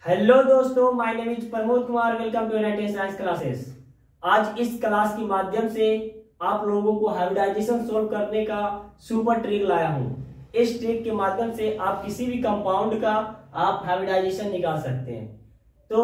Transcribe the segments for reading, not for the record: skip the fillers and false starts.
Hello दोस्तों, my name is Pramod Kumar. Welcome to United Science classes. आज इस क्लास के माध्यम से आप लोगों को हाइब्रिडाइजेशन सोल्व करने का सुपर ट्रिक लाया हूं। इस ट्रिक के माध्यम से आप किसी भी कंपाउंड का आप हाइब्रिडाइजेशन निकाल सकते हैं। तो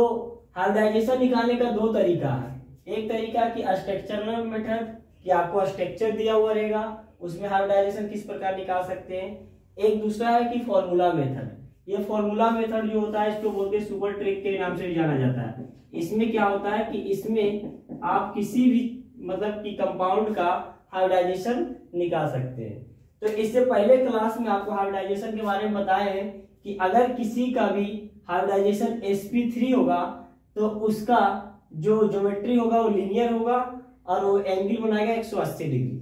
हाइब्रिडाइजेशन निकालने का दो तरीका है। एक तरीका कि स्ट्रक्चरल मेथड, कि आपको स्ट्रक्चर दिया हुआ रहेगा, उसमें हाइब्रिडाइजेशन किस प्रकार निकाल सकते हैं। एक दूसरा है कि फॉर्मूला मेथड। ये फॉर्मूला मेथड जो होता है इसको बोलते हैं सुपर ट्रिक के नाम से भी जाना जाता है। इसमें क्या होता है कि इसमें आप किसी भी मतलब कि कंपाउंड का हाइब्रिडाइजेशन निकाल सकते हैं। तो इससे पहले क्लास में आपको हाइब्रिडाइजेशन के बारे में बताए हैं कि अगर किसी का भी हाइब्रिडाइजेशन sp3 होगा तो उसका जो ज्योमेट्री होगा वो लीनियर होगा और वो एंगल बनाएगा 180 डिग्री।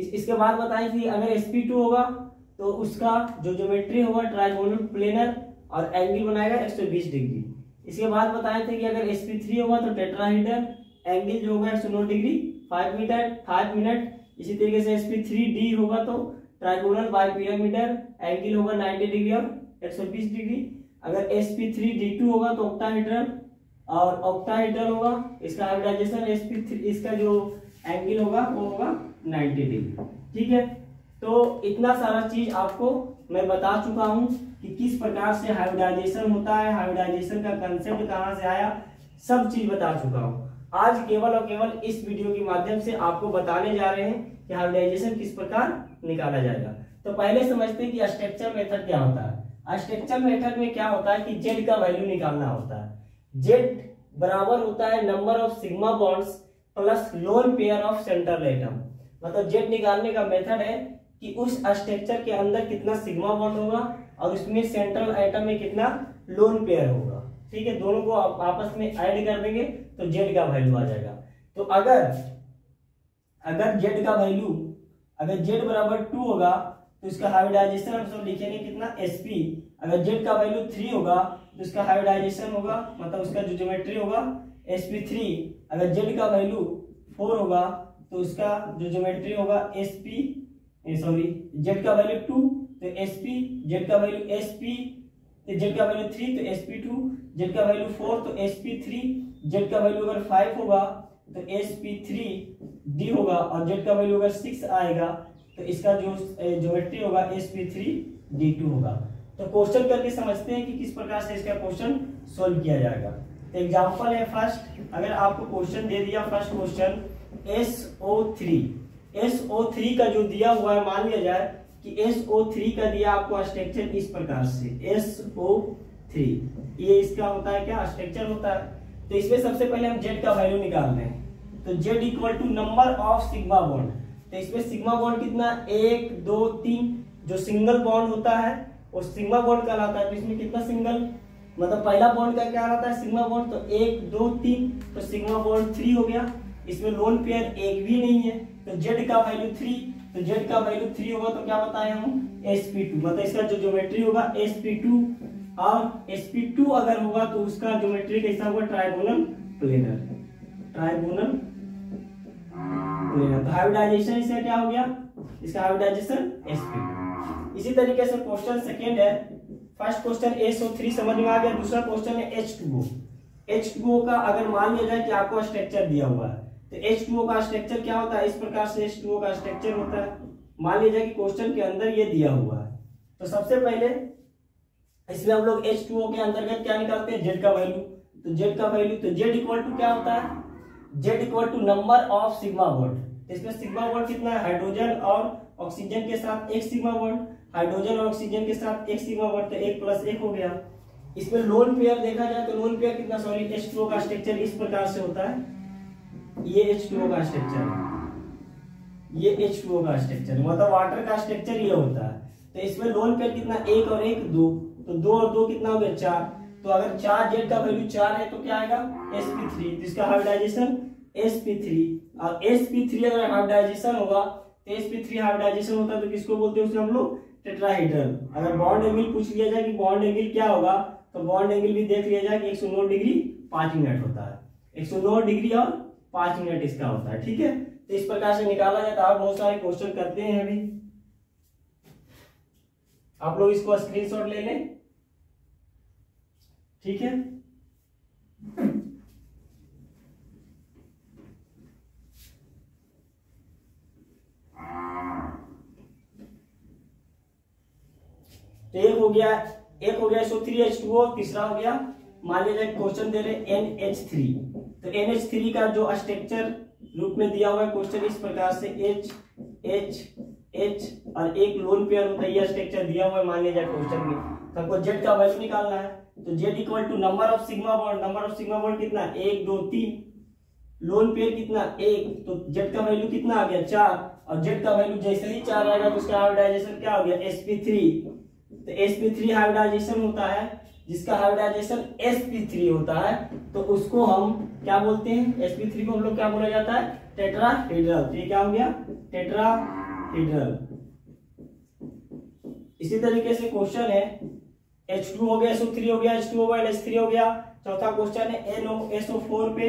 इसके बाद बताएं कि अगर sp2 होगा तो उसका जो ज्योमेट्री होगा ट्राइगोनल प्लेनर और एंगल बनाएगा 120 डिग्री। इसके बाद बताए थे कि अगर sp3 होगा तो टेट्राहेड्रल, एंगल जो होगा 109 डिग्री 5 मिनट। इसी तरीके से sp3d होगा तो ट्राइगोनल बाइपिरामिडल, एंगल होगा 90 डिग्री और 120 डिग्री। अगर sp3d2 होगा तो ऑक्टाहेड्रल और ऑक्टाहेड्रल होगा, इसका हाइब्रिडाइजेशन sp3 इसका जो एंगल होगा वो होगा 90 डिग्री। ठीक है, तो इतना सारा चीज आपको मैं बता चुका हूं कि किस प्रकार से हाइब्रिडाइजेशन होता है, हाइब्रिडाइजेशन का कंसेप्ट कहां से आया, सब चीज बता चुका हूं। आज केवल और केवल इस वीडियो के माध्यम से आपको बताने जा रहे हैं कि हाइब्रिडाइजेशन किस प्रकार निकाला जाएगा। तो पहले समझते हैं कि स्ट्रक्चर मेथड क्या होता है। स्ट्रक्चर मेथड में क्या होता है कि जेड का वैल्यू निकालना होता है। जेड बराबर होता है number of sigma bonds plus lone pair of central atom. मतलब जेड निकालने का मेथड है कि उस स्ट्रक्चर के अंदर कितना सिग्मा बॉन्ड होगा और उसमें सेंट्रल एटम में कितना लोन पेयर होगा। ठीक है, दोनों को आप आपस में ऐड कर देंगे तो जेड का वैल्यू आ जाएगा। तो अगर जेड का वैल्यू अगर जेड बराबर 2 होगा तो इसका हाइब्रिडाइजेशन हम सब लिखेंगे कितना sp। अगर जेड का वैल्यू 3 होगा तो इसका हाइब्रिडाइजेशन होगा मतलब उसका जो ज्योमेट्री होगा sp3। अगर जेड का वैल्यू 4 होगा तो उसका जो ज्योमेट्री होगा जेड का वैल्यू 2 तो sp, जेड का वैल्यू sp, जेड का वैल्यू 3 तो sp2, जेड का वैल्यू 4 तो sp3, जेड का वैल्यू अगर 5 होगा तो sp3d होगा और जेड का वैल्यू अगर 6 आएगा तो इसका जो ज्योमेट्री होगा sp3d2 होगा। तो क्वेश्चन करके समझते हैं कि किस प्रकार से इसका क्वेश्चन सोल्व किया जाएगा। तो एग्जांपल है फर्स्ट, अगर आपको क्वेश्चन दे दिया फर्स्ट क्वेश्चन SO3 का जो दिया हुआ है, मान लिया जाए कि SO3 का दिया आपको स्ट्रक्चर इस प्रकार से SO3, ये इसका होता है क्या स्ट्रक्चर होता है। तो इसमें सबसे पहले हम जेड का वैल्यू निकाल रहे हैं। तो Z equal to number of sigma bond. तो इसमें सिग्मा बॉन्ड कितना 1 2 3, जो सिंगल बॉन्ड होता है वो सिग्मा बॉन्ड कहलाता है। तो इसमें कितना सिंगल मतलब पहला बॉन्ड का क्या रहता है सिग्मा बॉन्ड, तो 1 2 3, तो सिग्मा बॉन्ड 3 हो गया। इसमें लोन पेयर एक भी नहीं है तो जेड का वैल्यू 3, तो जेड का वैल्यू 3 होगा तो क्या बताए हम sp2, मतलब इसका जो ज्योमेट्री होगा sp2 और sp2 अगर होगा तो उसका ज्योमेट्री कैसा होगा ट्राइगोनल प्लेनर। तो हाइब्रिडाइजेशन इसका क्या हो गया, इसका हाइब्रिडाइजेशन sp2। इसी तरीके से क्वेश्चन सेकंड है, फर्स्ट क्वेश्चन SO3 समझ में आ गया। दूसरा क्वेश्चन है H2O का अगर मान लिया जाए कि आपको स्ट्रक्चर दिया हुआ है तो H2O का स्ट्रक्चर क्या होता है, इस प्रकार से H2O का स्ट्रक्चर होता है। मान लिया जाए कि क्वेश्चन के अंदर ये दिया हुआ है तो सबसे पहले इसमें हम लोग H2O के अंतर्गत क्या निकालते हैं जेड का वैल्यू। तो जेड का वैल्यू तो जेड इक्वल टू क्या होता है, Z equal to number of sigma bond. इसमें सिग्मा बॉन्ड कितना है, हाइड्रोजन और ऑक्सीजन के साथ एक सिग्मा बॉन्ड, हाइड्रोजन और ऑक्सीजन के साथ एक सिग्मा बॉन्ड, तो 1 + 1 हो गया। इसमें लोन पेयर देखा जाए तो लोन पेयर कितना H2O का स्ट्रक्चर इस प्रकार से होता है। ये H2O का स्ट्रक्चर है, ये H2O का स्ट्रक्चर मतलब वाटर का स्ट्रक्चर ये होता है। तो इसमें लोन पेयर कितना 1 और 1 2, तो 2 और 2 कितना हो गया 4। तो अगर 4 जेड का वैल्यू 4 है तो क्या आएगा sp3, जिसका हाइब्रिडाइजेशन sp3। और sp3 अगर हाइब्रिडाइजेशन होगा तो sp3 हाइब्रिडाइजेशन होता है तो किसको बोलते हैं उसे हम लोग टेट्राहेड्रल। अगर बॉन्ड एंगल पूछ लिया जाए कि बॉन्ड एंगल क्या होगा तो बॉन्ड एंगल भी देख लिया जाए कि 109 डिग्री 5 मिनट होता है। 109 डिग्री और 5 मिनट इसका होता है। ठीक है, तो इस प्रकार से निकाला जाता है। बहुत सारे क्वेश्चन करते हैं अभी, आप लोग इसको स्क्रीनशॉट ले लें। ठीक है। तो एक हो गया SO3H2O, तीसरा हो गया मान लीजिए क्वेश्चन दे रहे NH3। तो NH3 का जो स्ट्रक्चर रूप में दिया हुआ है क्वेश्चन इस प्रकार से H H H और एक लोन पेयर होता है, यह स्ट्रक्चर दिया हुआ है मान लीजिए क्वेश्चन में। तो हमको Z का वैल्यू निकालना है। तो Z equal to number of sigma bond, number of sigma bond कितना 1 2 3, लोन पेयर कितना 1, तो Z का वैल्यू कितना आ गया 4, और Z का वैल्यू जैसे ही 4 आएगा तो उसका हाइब्रिडाइजेशन क्या हो गया sp3। तो sp3 हाइब्रिडाइजेशन होता है, जिसका हाइब्रिडाइजेशन sp3 होता है तो उसको हम क्या बोलते हैं, sp3 को हम लोग क्या बोला जाता है टेट्राहेड्रल। तो ये क्या हो गया टेट्राहेड्रल। इसी तरीके से क्वेश्चन है H2 हो गया, SO3 हो गया, H2 हो गया, NH3 हो गया। चौथा क्वेश्चन है NO4 पे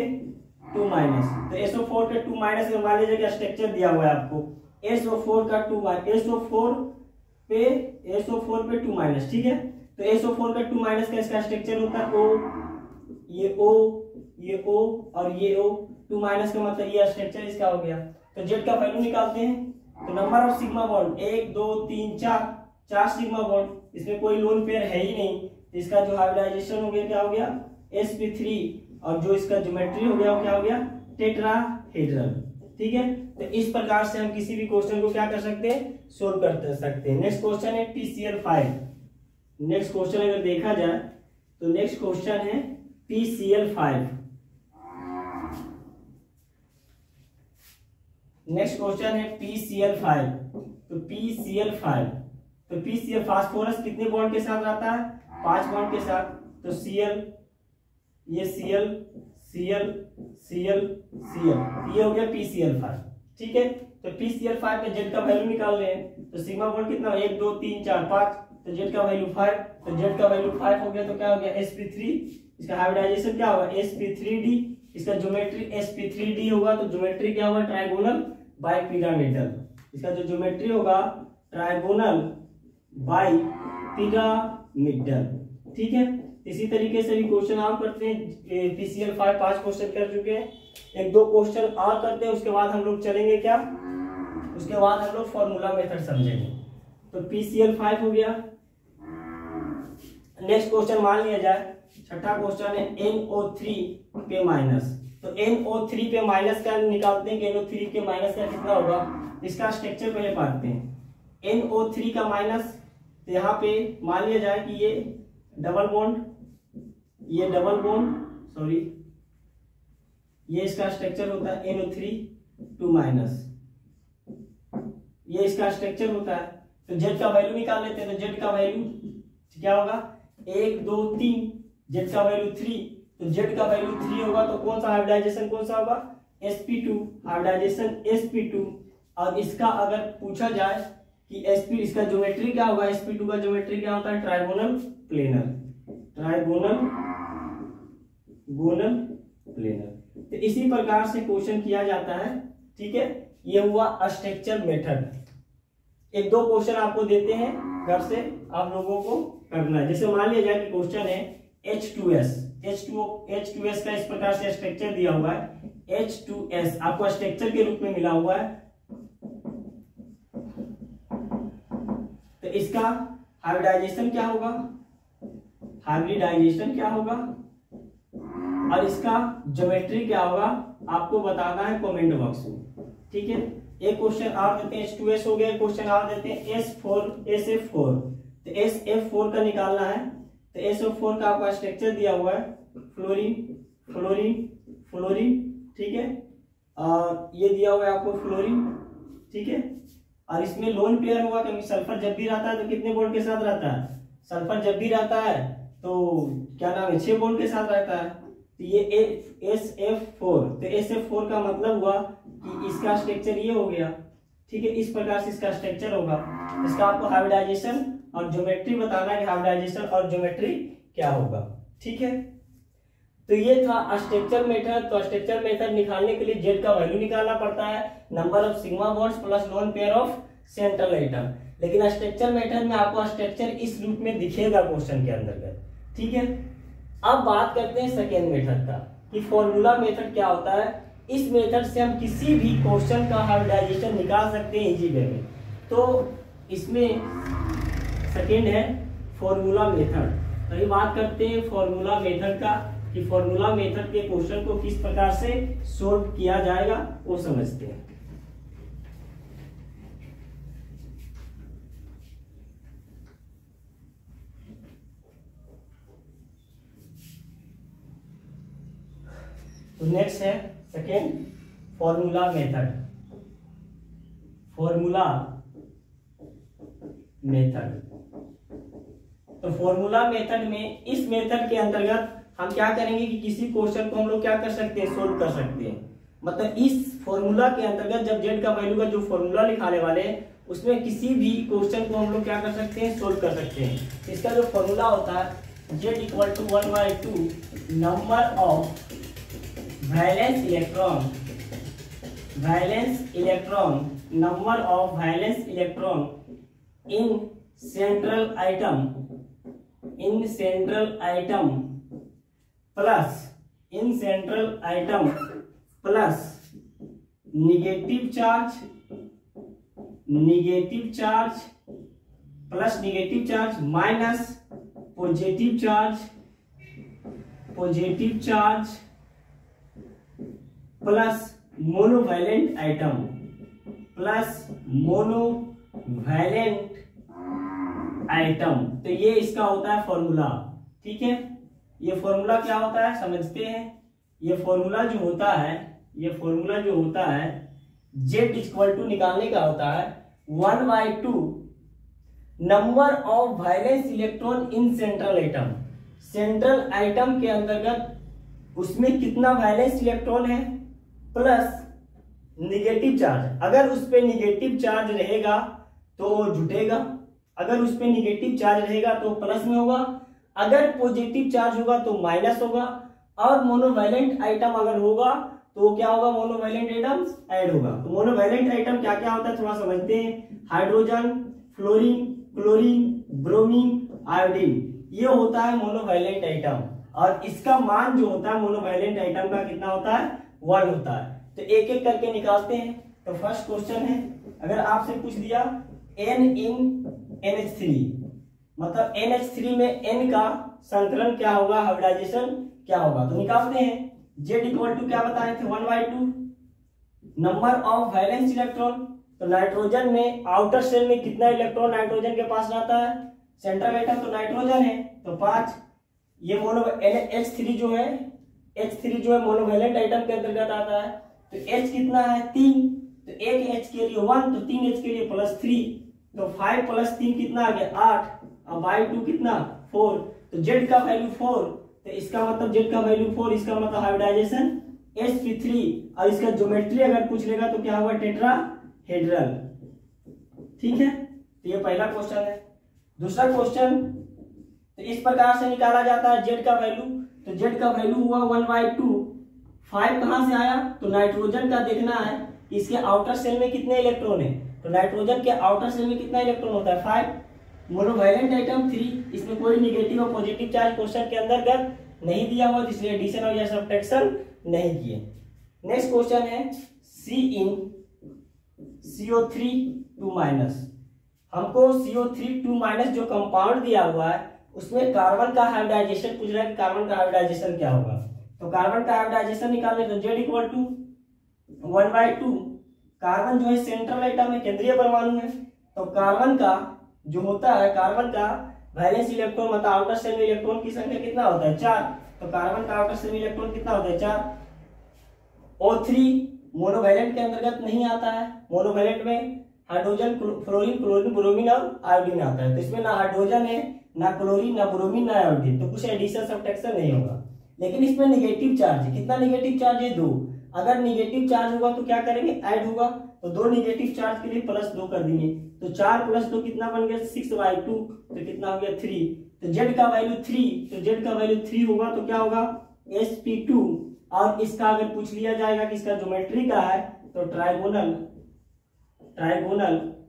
2 माइनस। तो SO4 पे 2 माइनस मान लीजिए क्या स्ट्रक्चर दिया हुआ है आपको SO4 का 2 SO4 पे 2 माइनस, ठीक है। तो SO4 का 2 माइनस का इसका स्ट्रक्चर होता है O, ये O, ये O और ये O। 2 माइनस का मतलब ये स्ट्रक्चर इसका हो गया। तो Z का वैल्यू निकालते हैं। तो number of sigma bond 1 2 3 4 sigma bond, इसमें कोई लोन पेयर है ही नहीं, तो इसका जो हाइब्रिडाइजेशन हो गया क्या हो गया sp3, और जो इसका ज्योमेट्री हो गया वो क्या हो गया टेट्राहेड्रल, ठीक है। तो इस प्रकार से हम किसी भी क्वेश्चन को क्या कर सकते हैं सोल्व कर सकते हैं। नेक्स्ट क्वेश्चन है PCl5। नेक्स्ट क्वेश्चन अगर देखा जाए तो नेक्स्ट क्वेश्चन है PCl5। नेक्स्ट क्वेश्चन है PCl5। तो PCl फास्फोरस कितने बॉन्ड के साथ रहता है 5 बॉन्ड के साथ। तो Cl, ये Cl Cl Cl Cl, ये हो गया PCl5, ठीक है। तो PCl5 में Z का वैल्यू निकाल रहे हैं। तो सिग्मा बॉन्ड कितना 1 2 3 4 5, तो Z का वैल्यू 5। तो Z का वैल्यू 5 हो गया तो क्या हो गया sp3, इसका हाइब्रिडाइजेशन क्या होगा sp3d, इसका ज्योमेट्री sp3d होगा। तो ज्योमेट्री क्या होगा ट्रायगोनल बाइपिरामिडल, इसका जो ज्योमेट्री होगा ट्रायगोनल बाइपिरामिडल, ठीक है। इसी तरीके से भी क्वेश्चन और करते हैं। PCl5 5 क्वेश्चन कर चुके हैं, 1-2 क्वेश्चन और करते हैं, उसके बाद हम लोग चलेंगे क्या, उसके बाद हम लोग फॉर्मूला मेथड समझेंगे। तो PCl5 हो गया। नेक्स्ट क्वेश्चन मान लिया जाए, छठा क्वेश्चन है NO3 पे माइनस। तो NO3 पे माइनस का निकालते हैं कि NO3 के माइनस का कितना होगा। इसका स्ट्रक्चर पहले पढ़ते हैं। NO3 का माइनस, तो यहाँ पे मान लिया जाए कि ये डबल बॉन्ड, ये डबल बॉन्ड, सॉरी ये इसका स्ट्रक्चर होता है NO3 2 माइनस, ये इसका स्ट्रक्चर होता है। तो Z का वैल्यू निकाल लेते हैं। तो Z का वैल्यू क्या होगा 1 2 3, Z का वैल्यू 3। तो Z का वैल्यू 3 होगा तो कौन सा हाइब्रिडाइजेशन कौन सा होगा sp2, हाइब्रिडाइजेशन sp2। और इसका अगर पूछा जाए कि sp, इसका ज्योमेट्री क्या होगा, sp2 का ज्योमेट्री क्या होता है ट्राइगोनल प्लेनर, गोनल प्लेनर। तो इसी प्रकार से क्वेश्चन किया जाता है, ठीक है। ये हुआ स्ट्रक्चर मेथड। 1-2 क्वेश्चन आपको देते हैं, घर से आप लोगों को करना है। जैसे मान लिया जाए कि क्वेश्चन है H2S का इस प्रकार से स्ट्रक्चर दिया हुआ है। H2S आपको स्ट्रक्चर के रूप में मिला हुआ है। तो इसका हाइब्रिडाइजेशन क्या होगा, और इसका ज्योमेट्री क्या होगा आपको बताना है कमेंट बॉक्स में, ठीक है। एक क्वेश्चन और देते हैं, H2S हो गया, क्वेश्चन और देते हैं SF4। तो SF4 का निकालना है। तो SF4 का आपका स्ट्रक्चर दिया हुआ है फ्लोरीन, ठीक है। और ये दिया हुआ है आपको फ्लोरीन, ठीक है। और इसमें लोन पेयर होगा, क्योंकि सल्फर जब भी रहता है तो कितने बॉन्ड के साथ रहता है, सल्फर जब भी रहता है तो क्या नाम है 6 बॉन्ड के साथ रहता है। तो ये SF4, तो SF4 का मतलब हुआ कि इसका स्ट्रक्चर ये हो गया, ठीक है। इस प्रकार से इसका स्ट्रक्चर होगा। इसका आपको हाइब्रिडाइजेशन और ज्योमेट्री बताना है कि हाइब्रिडाइजेशन और ज्योमेट्री क्या होगा, ठीक है। तो ये था स्ट्रक्चर मेथड। तो स्ट्रक्चर मेथड निकालने के लिए Z का वैल्यू निकालना पड़ता है, number of sigma bonds plus lone pair of central atom. लेकिन स्ट्रक्चर मेथड में आपको स्ट्रक्चर इस रूप में दिखेगा क्वेश्चन के अंतर्गत, ठीक है। अब बात करते हैं सेकेंड मेथड का कि फॉर्मूला मेथड क्या होता है। इस मेथड से हम किसी भी क्वेश्चन का हाइब्रिडाइजेशन निकाल सकते हैं इजी वे में। तो इसमें सेकेंड है फॉर्मूला मेथड। तो ये बात करते हैं फॉर्मूला मेथड का कि फॉर्मूला मेथड के क्वेश्चन को किस प्रकार से सोल्व किया जाएगा वो समझते हैं। तो नेक्स्ट है second formula method. Formula method, तो फॉर्मूला मेथड में इस मेथड के अंतर्गत हम क्या करेंगे कि किसी क्वेश्चन को हम लोग क्या कर सकते हैं, सोल्व कर सकते हैं। मतलब इस फॉर्मूला के अंतर्गत जब जेड का वैल्यू का जो फॉर्मूला लिखाने वाले हैं उसमें किसी भी क्वेश्चन को हम लोग क्या कर सकते हैं, सोल्व कर सकते हैं। इसका जो फॉर्मूला होता है Z equal to 1/2 number of valence electron number of valence electron in central atom plus negative charge minus positive charge plus monovalent atom. तो ये इसका होता है फॉर्मूला। ठीक है, ये फॉर्मूला क्या होता है समझते हैं। ये फॉर्मूला जो होता है जेड इक्वल टू निकालने का होता है 1/2 number of valence electron in central item. Central item के अंतर्गत उसमें कितना वैलेंस इलेक्ट्रॉन है प्लस निगेटिव चार्ज। अगर उस पे निगेटिव चार्ज रहेगा तो जुटेगा, अगर उस पे निगेटिव चार्ज रहेगा तो प्लस में होगा, अगर पॉजिटिव चार्ज होगा तो माइनस होगा, और मोनोवैलेंट आइटम अगर होगा तो क्या होगा, मोनोवैलेंट आइटम ऐड होगा। तो मोनोवैलेंट आइटम क्या क्या होता है थोड़ा समझते हैं। Hydrogen, fluorine, chlorine, bromine, iodine, ये होता है मोनोवैलेंट आइटम। और इसका मान जो होता है मोनोवैलेंट आइटम का कितना होता है, 1 होता है। तो एक एक करके निकालते हैं। तो फर्स्ट क्वेश्चन है, अगर आपसे पूछ दिया N इन NH3, मतलब NH3 में N का संकलन क्या होगा, हाइब्रिडाइजेशन क्या होगा, तो निकालते हैं। Z इक्वल टू क्या बताए थे 1/2 नंबर ऑफ वैलेंस इलेक्ट्रॉन। तो नाइट्रोजन में आउटर शेल में कितना इलेक्ट्रॉन नाइट्रोजन के पास रहता है, सेंट्रल आइटम तो नाइट्रोजन है तो 5। ये मोनो H3 जो है मोनोवैलेंट आइटम के अंतर्गत आता है। तो H कितना है 3, तो एक H के लिए 1, तो 3H के लिए +3, तो 5 + 3 कितना आ गया 8, अब y2 कितना 4। तो Z का वैल्यू 4, तो इसका मतलब Z का वैल्यू 4, इसका मतलब हाइब्रिडाइजेशन sp3। और इसका ज्योमेट्री अगर पूछ लेगा तो क्या होगा, टेट्राहेड्रल। ठीक है, तो ये पहला क्वेश्चन है। दूसरा क्वेश्चन, तो इस प्रकार से निकाला जाता है Z का वैल्यू। तो Z का वैल्यू हुआ 1/2। 5 कहां से आया, तो नाइट्रोजन का देखना है इसके आउटर सेल में कितने इलेक्ट्रॉन है। तो नाइट्रोजन के आउटर सेल में कितना इलेक्ट्रॉन होता है 5। मोनोवैलेंट आइटम 3, इसमें कोई निगेटिव और पॉजिटिव चार्ज क्वेश्चन के अंतर्गत नहीं दिया हुआ, इसलिए एडिशन और या सब्ट्रैक्शन नहीं किए। नेक्स्ट क्वेश्चन है C इन CO3 हमको CO3 जो कंपाउंड दिया हुआ है उसमें कार्बन का हाइब्रिडाइजेशन पूछ रहा है कि कार्बन का हाइब्रिडाइजेशन क्या होगा। तो कार्बन का हाइब्रिडाइजेशन निकालने, तो Z इक्वल टू 1/2। कार्बन जो है सेंट्रल आइटम है, केंद्रीय परमाणु है। तो कार्बन का जो होता है, कार्बन का वैलेंस इलेक्ट्रॉन मतलब आउटर शेल में इलेक्ट्रॉन की संख्या कितना होता है 4। तो कार्बन का आउटर शेल में इलेक्ट्रॉन कितना होता है 4। O3 मोनोवैलेंट के अंतर्गत नहीं आता है। मोनोवैलेंट में हाइड्रोजन, फ्लोरीन, क्लोरीन, ब्रोमीन और आयोडीन आता है। तो इसमें ना हाइड्रोजन है, ना क्लोरीन, ना ब्रोमीन, ना आयोडीन, तो कुछ एडिशन सब्ट्रैक्शन नहीं होगा। लेकिन इसमें निगेटिव चार्ज है, कितना निगेटिव चार्ज है 2। अगर निगेटिव चार्ज होगा तो क्या करेंगे, ऐड होगा। तो 2 निगेटिव चार्ज के लिए +2 कर दिए। तो 4 + 2 कितना बन गया 6/2, तो कितना हो गया 3। तो Z का वैल्यू 3, तो Z का वैल्यू 3 होगा तो क्या होगा sp2। और इसका अगर पूछ लिया जाएगा कि इसका ज्योमेट्री का है तो ट्राइगोनल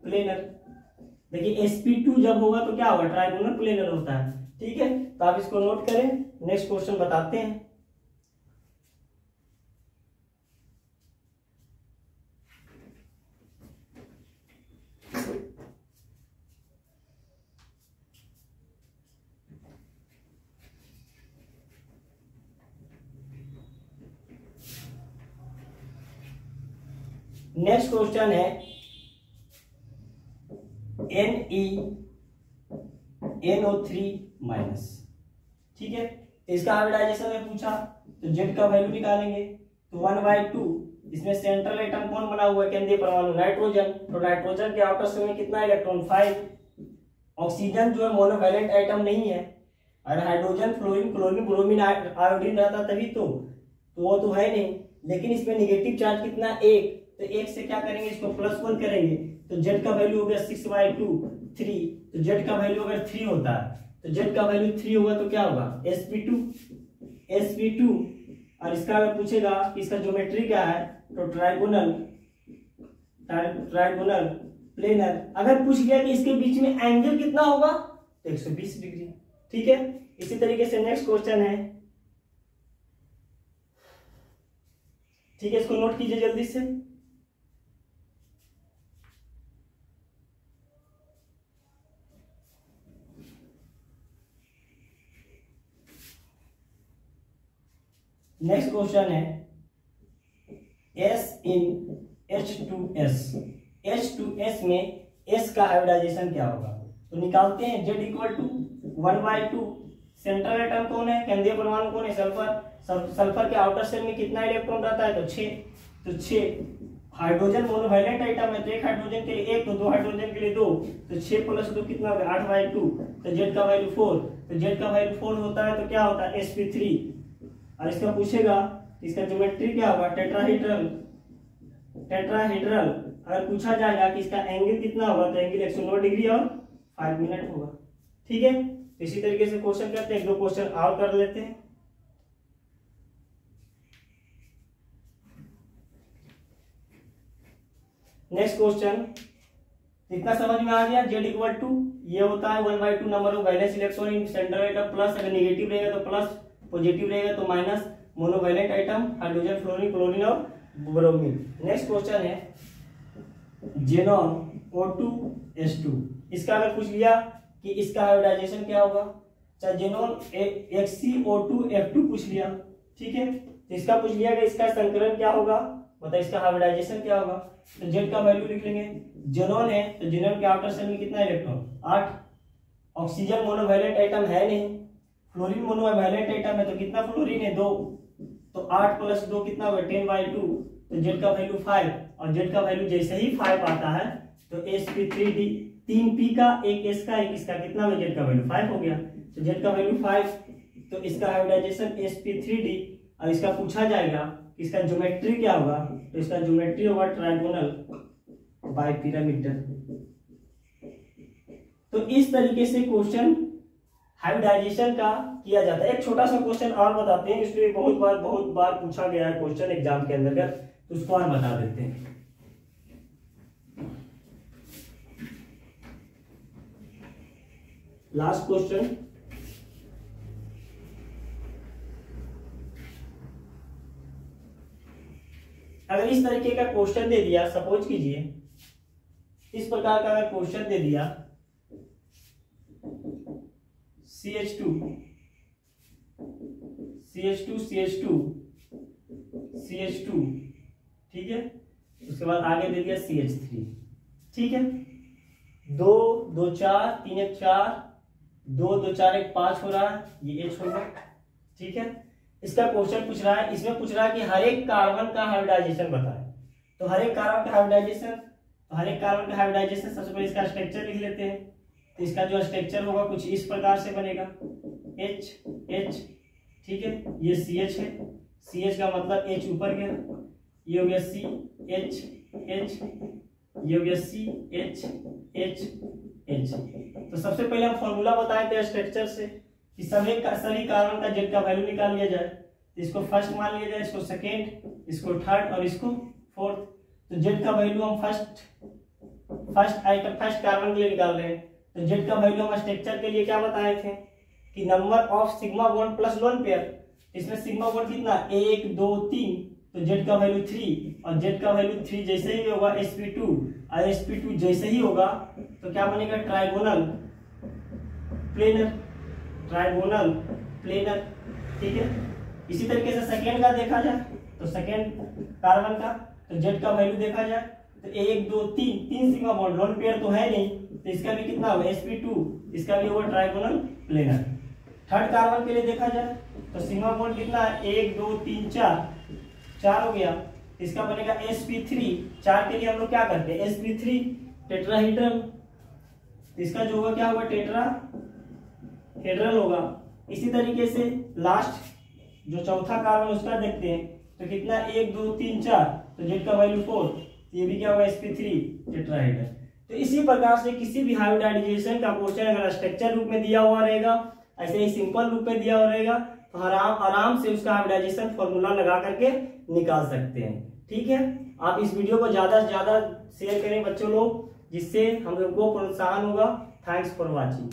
प्लेनर। देखिए sp2 जब होगा तो क्या होगा, ट्राइगोनल प्लेनर होता है। ठीक है, तो आप इसको नोट करें। नेक्स्ट क्वेश्चन बताते हैं। नेक्स्ट क्वेश्चन है NeNO3 माइनस। ठीक है, इसका हाइब्रिडाइजेशन में पूछा तो जेड का वैल्यू निकालेंगे। तो 1/2 इसमें सेंट्रल एटम कौन बना हुआ है, केंद्रीय परमाणु नाइट्रोजन। तो नाइट्रोजन के आउटर शेल में कितना इलेक्ट्रॉन 5। ऑक्सीजन जो है मोनोवैलेंट आइटम नहीं है। अगर hydrogen fluorine chlorine bromine iodine रहता तभी तो वो तो है नहीं। लेकिन इसमें निगेटिव चार्ज कितना 1, तो 1 से क्या करेंगे, इसको +1 करेंगे। तो जेड का वैल्यू हो गया 6/2 3। तो जेड का वैल्यू अगर 3 होता है तो जेड का वैल्यू 3 होगा तो क्या होगा sp2। और इसका अगर पूछेगा कि इसका ज्योमेट्री क्या है, तो ट्राइगोनल प्लेनर। अगर पूछ गया कि इसके बीच में एंगल कितना होगा तो 120 डिग्री। ठीक है, इसी तरीके से नेक्स्ट क्वेश्चन है। ठीक है, इसको नोट कीजिए जल्दी से। नेक्स्ट क्वेश्चन है S in H2S। H2S में S का हाइब्रिडाइजेशन क्या होगा, तो निकालते हैं। Z = 1/2 सेंट्रल एटम कौन है, केंद्रीय परमाणु कौन है, सल्फर। सल्फर के आउटर शेल में कितना इलेक्ट्रॉन रहता है, तो 6। तो 6 हाइड्रोजन मोनोवैलेंट आइटम है, तो एक हाइड्रोजन के लिए 1, तो 2 हाइड्रोजन के लिए 2। तो 6 + 2 कितना होगा 8/2। तो Z का वैल्यू 4। तो Z का वैल्यू 4 होता है तो क्या होता है sp3। और इसका पूछेगा इसका ज्योमेट्री क्या होगा, टेट्राहेड्रल। अगर पूछा जाएगा कि इसका एंगल कितना होगा, तो एंगल 109 डिग्री और 5 मिनट होगा। ठीक है, तो इसी तरीके से क्वेश्चन करते हैं। 1-2 क्वेश्चन और कर लेते हैं। नेक्स्ट क्वेश्चन, इतना समझ में आ गया। Z = ये होता है 1/2 number of valence electron in central atom plus, अगर नेगेटिव रहेगा तो प्लस, पॉजिटिव रहेगा तो minus, monovalent item hydrogen fluorine chlorine और ब्रोमीन। नेक्स्ट क्वेश्चन है जेनॉन O2S2। इसका अगर पूछ लिया कि इसका हाइब्रिडाइजेशन क्या होगा, चाहे जेनॉन HCO2F2 पूछ लिया। ठीक है, तो इसका पूछ लिया कि इसका संकरण क्या होगा, मतलब इसका हाइब्रिडाइजेशन क्या होगा। तो जेड का वैल्यू लिख लेंगे। जेनॉन है तो जेनॉन के आउटर शेल में कितना इलेक्ट्रॉन 8। ऑक्सीजन मोनोवैलेंट आइटम है नहीं, फ्लोरीन मोनोवैलेंट आइटम है, तो कितना फ्लोरीन है 2। तो 8 + 2 कितना होगा 10/2। तो जेड का वैल्यू 5। और जेड का वैल्यू जैसे ही 5 आता है तो sp3d 3p का 1 s का 1 इसका कितना हो, जेड का वैल्यू 5 हो गया। तो जेड का वैल्यू 5, तो इसका हाइब्रिडाइजेशन sp3d। और इसका पूछा जाएगा कि इसका ज्योमेट्री क्या होगा, तो इसका ज्योमेट्री होगा ट्राइगोनल बाइपिरामिडल। तो इस तरीके से क्वेश्चन हाइब्रिडाइजेशन का किया जाता है। एक छोटा सा क्वेश्चन और बताते हैं, इसमें बहुत बार पूछा गया है क्वेश्चन एग्जाम के अंदर, तो उसको और बता देते हैं। लास्ट क्वेश्चन, अगर इस तरीके का क्वेश्चन दे दिया, सपोज कीजिए इस प्रकार का अगर क्वेश्चन दे दिया CH2 ठीक है, उसके बाद आगे दे दिया CH3। ठीक है, 2 2 4 3 1 4 2 2 4 1 5 हो रहा है, ये H होगा। ठीक है, इसका क्वेश्चन पूछ रहा है, इसमें पूछ रहा है कि हर एक कार्बन का हाइब्रिडाइजेशन बताएं। तो हर एक कार्बन का हाइब्रिडाइजेशन सबसे पहले इसका स्ट्रक्चर लिख लेते हैं। तो इसका जो स्ट्रक्चर होगा कुछ इस प्रकार से बनेगा, H। ठीक है, ये CH है, CH का मतलब H ऊपर गया, ये हो गया CH, ये हो गया CH। तो सबसे पहले हम फॉर्मूला बताए थे स्ट्रक्चर से कि सभी कार्बन का जेड का वैल्यू निकाल लिया जाए। तो इसको फर्स्ट मान लिया जाए, इसको सेकेंड, इसको थर्ड और इसको फोर्थ। तो जेड का वैल्यू हम फर्स्ट कार्बन के लिए निकाल रहे हैं। तो जेड का वैल्यू हम स्ट्रक्चर के लिए क्या बताए थे, कि number of sigma bond plus lone pair, इसमें सिग्मा बॉन्ड कितना 1 2 3, तो जेड का वैल्यू 3 और जेड का वैल्यू 3 जैसे ही होगा sp2 और sp2 जैसे ही होगा तो क्या बनेगा ट्राइगोनल प्लेनर, ट्राइगोनल प्लेनर। ठीक है, इसी तरीके से सेकेंड का देखा जाए तो सेकेंड कार्बन का तो जेड का वैल्यू देखा जाए तो 1 2 3, 3 सिग्मा बॉन्ड, लोन पेयर तो है नहीं तो इसका भी कितना होगा sp2, इसका भी होगा ट्राइगोनल प्लेनर। थर्ड कार्बन के लिए देखा जाए तो सिग्मा बॉन्ड कितना है 1 2 3 4 हो गया, इसका बनेगा sp3। 4 के लिए हम लोग क्या करते हैं sp3 टेट्राहेड्रल, इसका जो होगा क्या होगा टेट्राहेड्रल होगा। इसी तरीके से लास्ट जो चौथा कार्बन उसका देखते हैं तो कितना 1 2 3 4, तो जेड का वैल्यू 4, ये भी क्या होगा sp3 टेट्राहेड्रल। तो इसी प्रकार से किसी भी हाइब्रिडाइजेशन का क्वेश्चन अगर स्ट्रक्चर रूप में दिया हुआ रहेगा, ऐसे ही सिंपल रूप में दिया हुआ रहेगा तो आराम से उसका हाइब्रिडाइजेशन फॉर्मूला लगा करके निकाल सकते हैं। ठीक है, आप इस वीडियो को ज्यादा से ज्यादा शेयर करें बच्चों लोग, जिससे हम लोग को प्रोत्साहन होगा। Thanks for watching.